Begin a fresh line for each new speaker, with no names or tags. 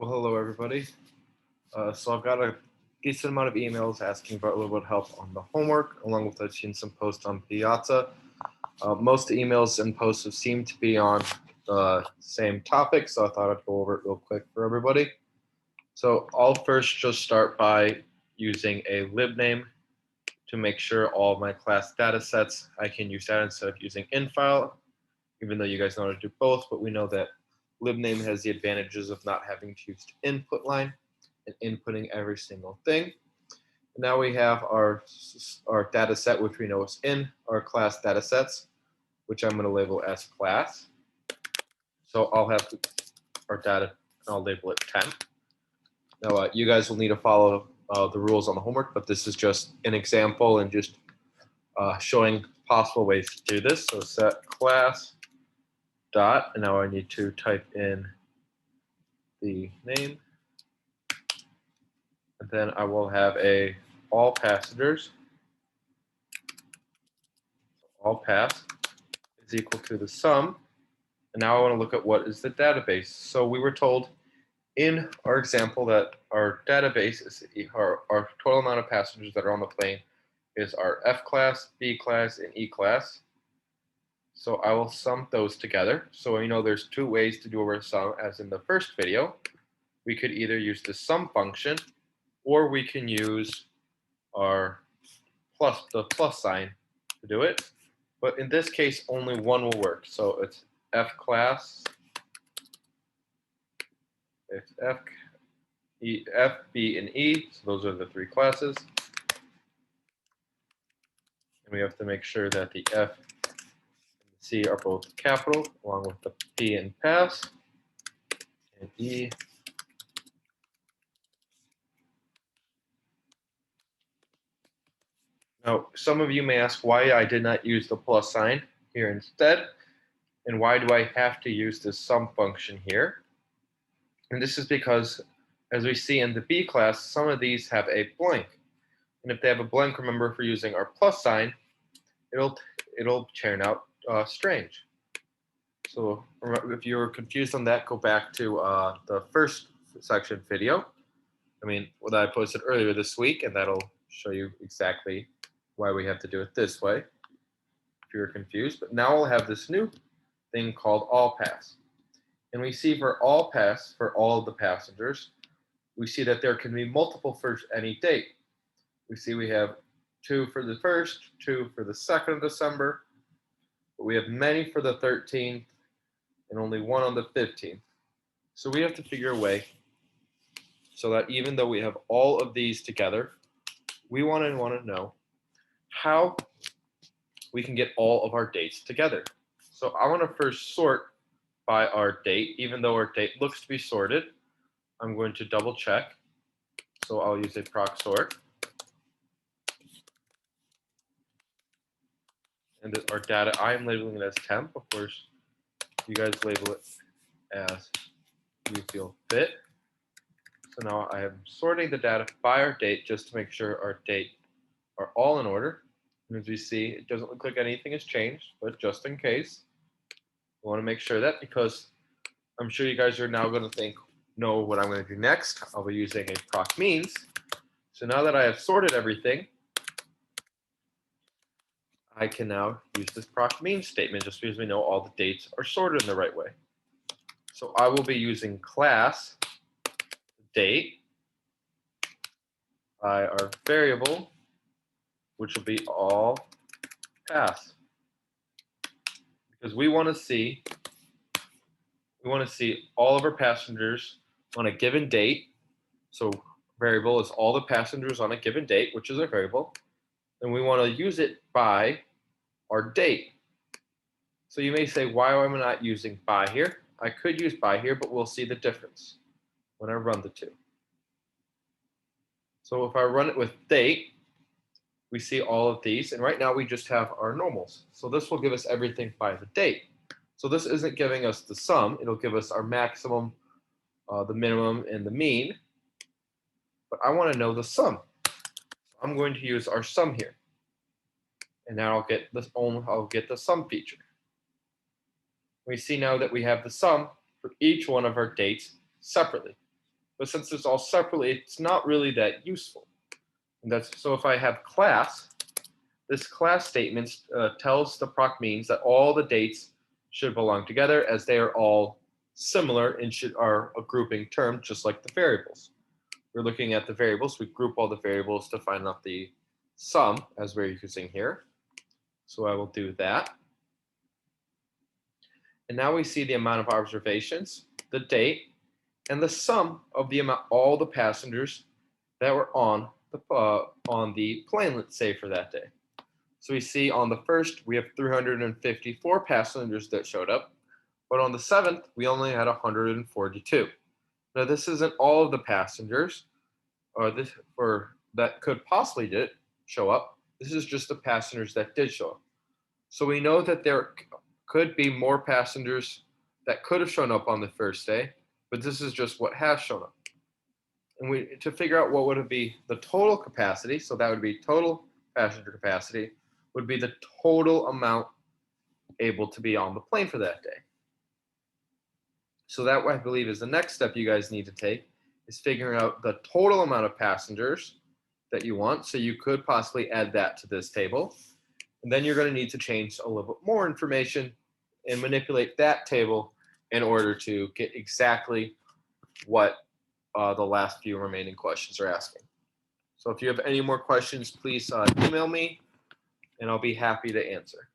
Well, hello everybody. So I've got a decent amount of emails asking for a little bit of help on the homework, along with I've seen some posts on Piazza. Most emails and posts have seemed to be on the same topic, so I thought I'd go over it real quick for everybody. So I'll first just start by using a libname to make sure all of my class data sets, I can use that instead of using infile, even though you guys know how to do both, but we know that libname has the advantages of not having to use the input line and inputting every single thing. And now we have our data set, which we know is in our class data sets, which I'm going to label as class. So I'll have our data, and I'll label it temp. Now, you guys will need to follow the rules on the homework, but this is just an example and just showing possible ways to do this. So set class dot, and now I need to type in the name, and then I will have a all passengers, all pass is equal to the sum. And now I want to look at what is the database. So we were told in our example that our database is our total amount of passengers that are on the plane is our F class, B class, and E class. So I will sum those together. So we know there's two ways to do a sum, as in the first video. We could either use the sum function, or we can use the plus sign to do it. But in this case, only one will work. So it's F class, it's F, B, and E. So those are the three classes. And we have to make sure that the F and the C are both capital, along with the P in pass, and E. Now, some of you may ask why I did not use the plus sign here instead, and why do I have to use this sum function here? And this is because, as we see in the B class, some of these have a blank. And if they have a blank, remember, if we're using our plus sign, it'll turn out strange. So if you're confused on that, go back to the first section video. What I posted earlier this week, and that'll show you exactly why we have to do it this way if you're confused. But now we'll have this new thing called all pass. And we see for all pass, for all of the passengers, we see that there can be multiple for any date. We see we have 2 for the 1st, 2 for the 2nd of December, but we have many for the 13th and only 1 on the 15th. So we have to figure a way so that even though we have all of these together, we want to know how we can get all of our dates together. So I want to first sort by our date. Even though our date looks to be sorted, I'm going to double check. So I'll use a proc sort. And our data, I'm labeling it as temp. Of course, you guys label it as you feel fit. So now I am sorting the data by our date just to make sure our date are all in order. And as we see, it doesn't look like anything has changed, but just in case, I want to make sure that, because I'm sure you guys are now going to know what I'm going to do next. I'll be using a proc means. So now that I have sorted everything, I can now use this proc means statement just because we know all the dates are sorted in the right way. So I will be using class date by our variable, which will be all pass, because we want to see all of our passengers on a given date. So variable is all the passengers on a given date, which is our variable, and we want to use it by our date. So you may say, why am I not using by here? I could use by here, but we'll see the difference when I run the two. So if I run it with date, we see all of these, and right now we just have our normals. So this will give us everything by the date. So this isn't giving us the sum, it'll give us our maximum, the minimum, and the mean, but I want to know the sum. I'm going to use our sum here, and now I'll get the sum feature. We see now that we have the sum for each one of our dates separately. But since it's all separately, it's not really that useful. And that's so if I have class, this class statement tells the proc means that all the dates should belong together as they are all similar and are a grouping term, just like the variables. We're looking at the variables. We group all the variables to find out the sum as we're using here. So I will do that. And now we see the amount of observations, the date, and the sum of the amount, all the passengers that were on the plane, let's say, for that day. So we see on the first, we have 354 passengers that showed up, but on the 7th, we only had 142. Now this isn't all of the passengers that could possibly show up. This is just the passengers that did show up. So we know that there could be more passengers that could have shown up on the first day, but this is just what has shown up. And to figure out what would it be the total capacity, so that would be total passenger capacity, would be the total amount able to be on the plane for that day. So that, I believe, is the next step you guys need to take, is figuring out the total amount of passengers that you want. So you could possibly add that to this table. And then you're going to need to change a little bit more information and manipulate that table in order to get exactly what the last few remaining questions are asking. So if you have any more questions, please email me and I'll be happy to answer.